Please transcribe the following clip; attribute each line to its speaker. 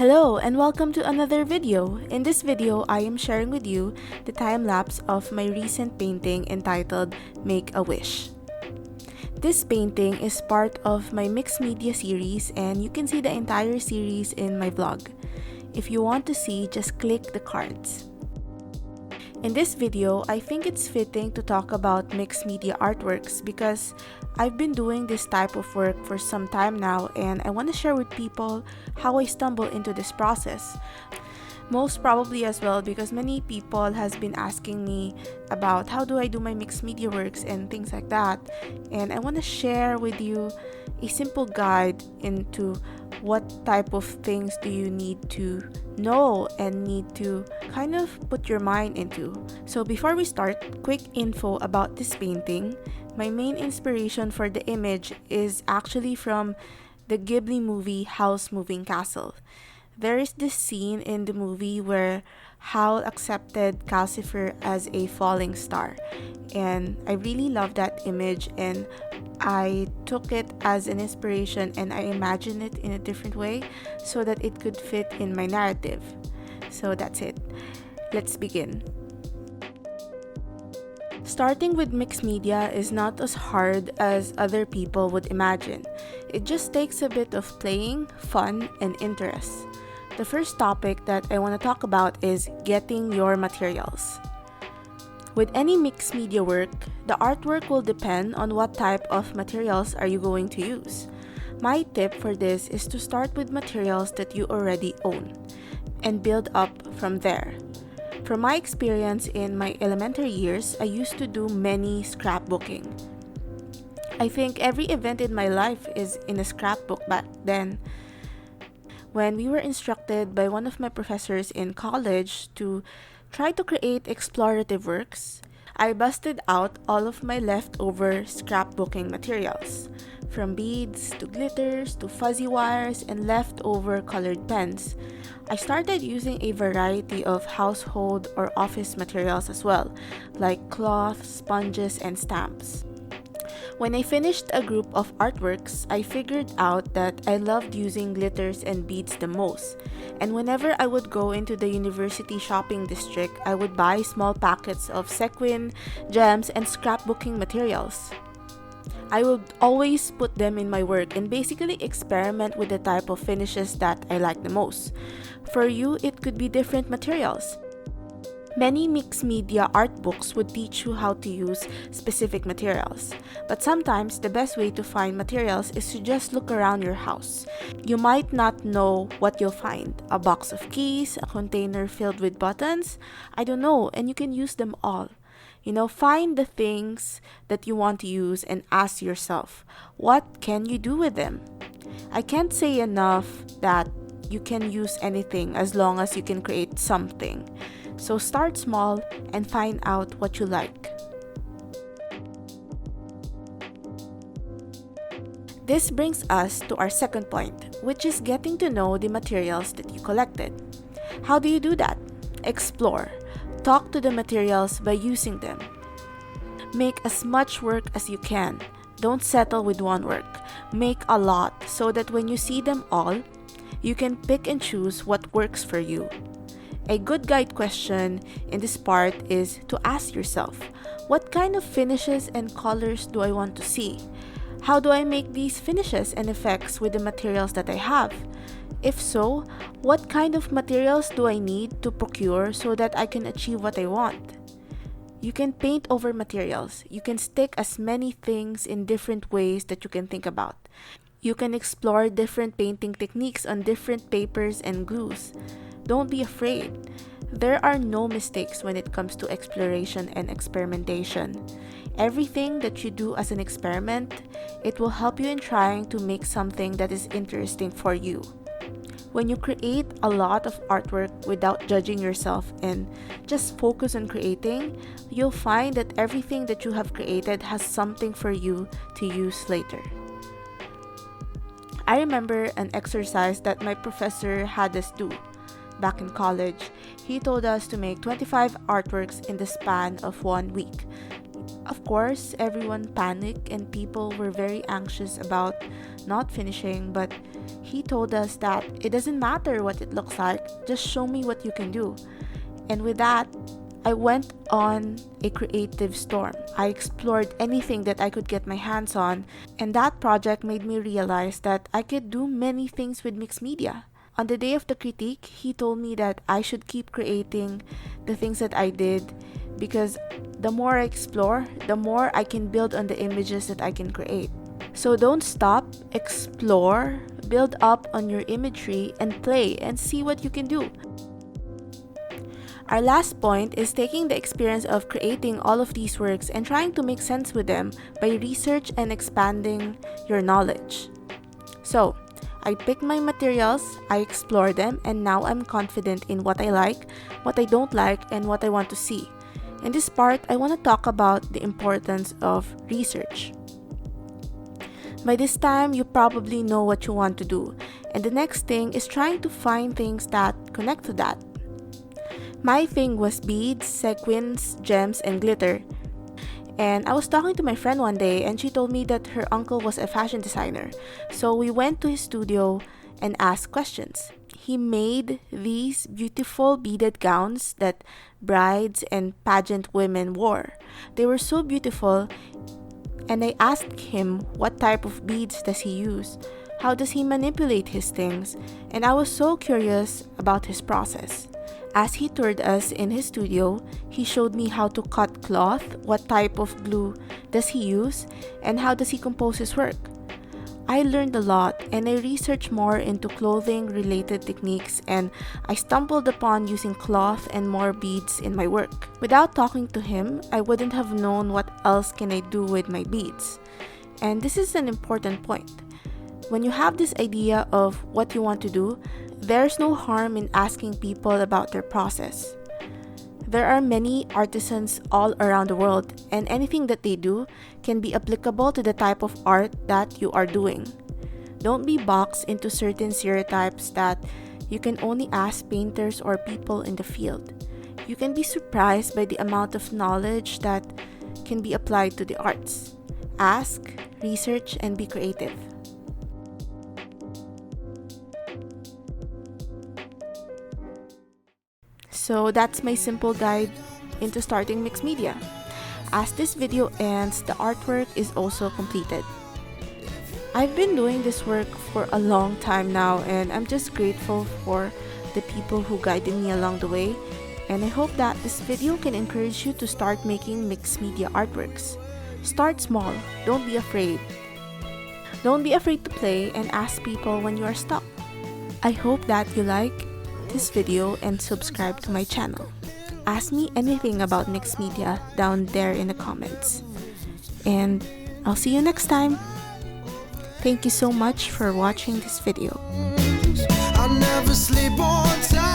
Speaker 1: Hello and welcome to another video. In this video, I am sharing with you the time-lapse of my recent painting entitled Make a Wish. This painting is part of my mixed media series and you can see the entire series in my vlog. If you want to see, just click the cards. In this video, I think it's fitting to talk about mixed media artworks because I've been doing this type of work for some time now and I want to share with people how I stumble into this process. Most probably as well because many people has been asking me about how do I do my mixed media works and things like that, and I want to share with you a simple guide into what type of things do you need to know and need to kind of put your mind into. So before we start, quick info about this painting. My main inspiration for the image is actually from the Ghibli movie Howl's Moving Castle. There is this scene in the movie where Howl accepted Calcifer as a falling star, and I really love that image and I took it as an inspiration and I imagined it in a different way so that it could fit in my narrative. So that's it. Let's begin. Starting with mixed media is not as hard as other people would imagine. It just takes a bit of playing, fun, and interest. The first topic that I want to talk about is getting your materials. With any mixed media work, the artwork will depend on what type of materials are you going to use. My tip for this is to start with materials that you already own and build up from there. From my experience in my elementary years, I used to do many scrapbooking. I think every event in my life is in a scrapbook back then. When we were instructed by one of my professors in college to try to create explorative works, I busted out all of my leftover scrapbooking materials, from beads to glitters to fuzzy wires and leftover colored pens. I started using a variety of household or office materials as well, like cloth, sponges, and stamps. When I finished a group of artworks, I figured out that I loved using glitters and beads the most. And whenever I would go into the university shopping district, I would buy small packets of sequin, gems, and scrapbooking materials. I would always put them in my work and basically experiment with the type of finishes that I like the most. For you, it could be different materials. Many mixed media art books would teach you how to use specific materials, but sometimes the best way to find materials is to just look around your house. You might not know what you'll find: a box of keys, a container filled with buttons, I don't know, and you can use them all. Find the things that you want to use and ask yourself, what can you do with them? I can't say enough that you can use anything as long as you can create something. So start small and find out what you like. This brings us to our second point, which is getting to know the materials that you collected. How do you do that? Explore. Talk to the materials by using them. Make as much work as you can. Don't settle with one work. Make a lot so that when you see them all, you can pick and choose what works for you. A good guide question in this part is to ask yourself, what kind of finishes and colors do I want to see? How do I make these finishes and effects with the materials that I have? If so, what kind of materials do I need to procure so that I can achieve what I want? You can paint over materials. You can stick as many things in different ways that you can think about. You can explore different painting techniques on different papers and glues. Don't be afraid. There are no mistakes when it comes to exploration and experimentation. Everything that you do as an experiment, it will help you in trying to make something that is interesting for you. When you create a lot of artwork without judging yourself and just focus on creating, you'll find that everything that you have created has something for you to use later. I remember an exercise that my professor had us do. Back in college, he told us to make 25 artworks in the span of 1 week. Of course, everyone panicked and people were very anxious about not finishing, but he told us that it doesn't matter what it looks like, just show me what you can do. And with that, I went on a creative storm. I explored anything that I could get my hands on, and that project made me realize that I could do many things with mixed media. On the day of the critique, he told me that I should keep creating the things that I did because the more I explore, the more I can build on the images that I can create. So don't stop, explore, build up on your imagery, and play and see what you can do. Our last point is taking the experience of creating all of these works and trying to make sense with them by research and expanding your knowledge. So, I picked my materials, I explored them, and now I'm confident in what I like, what I don't like, and what I want to see. In this part, I want to talk about the importance of research. By this time, you probably know what you want to do, and the next thing is trying to find things that connect to that. My thing was beads, sequins, gems, and glitter. And I was talking to my friend one day and she told me that her uncle was a fashion designer. So we went to his studio and asked questions. He made these beautiful beaded gowns that brides and pageant women wore. They were so beautiful, and I asked him what type of beads does he use? How does he manipulate his things? And I was so curious about his process. As he toured us in his studio, he showed me how to cut cloth, what type of glue does he use, and how does he compose his work. I learned a lot and I researched more into clothing related techniques, and I stumbled upon using cloth and more beads in my work. Without talking to him, I wouldn't have known what else can I do with my beads. And this is an important point. When you have this idea of what you want to do, there's no harm in asking people about their process. There are many artisans all around the world, and anything that they do can be applicable to the type of art that you are doing. Don't be boxed into certain stereotypes that you can only ask painters or people in the field. You can be surprised by the amount of knowledge that can be applied to the arts. Ask, research, and be creative. So that's my simple guide into starting mixed media. As this video ends, the artwork is also completed. I've been doing this work for a long time now, and I'm just grateful for the people who guided me along the way, and I hope that this video can encourage you to start making mixed media artworks. Start small, don't be afraid. Don't be afraid to play and ask people when you are stuck. I hope that you like this video and subscribe to my channel. Ask me anything about mixed media down there in the comments. And I'll see you next time. Thank you so much for watching this video.
Speaker 2: I never sleep on time.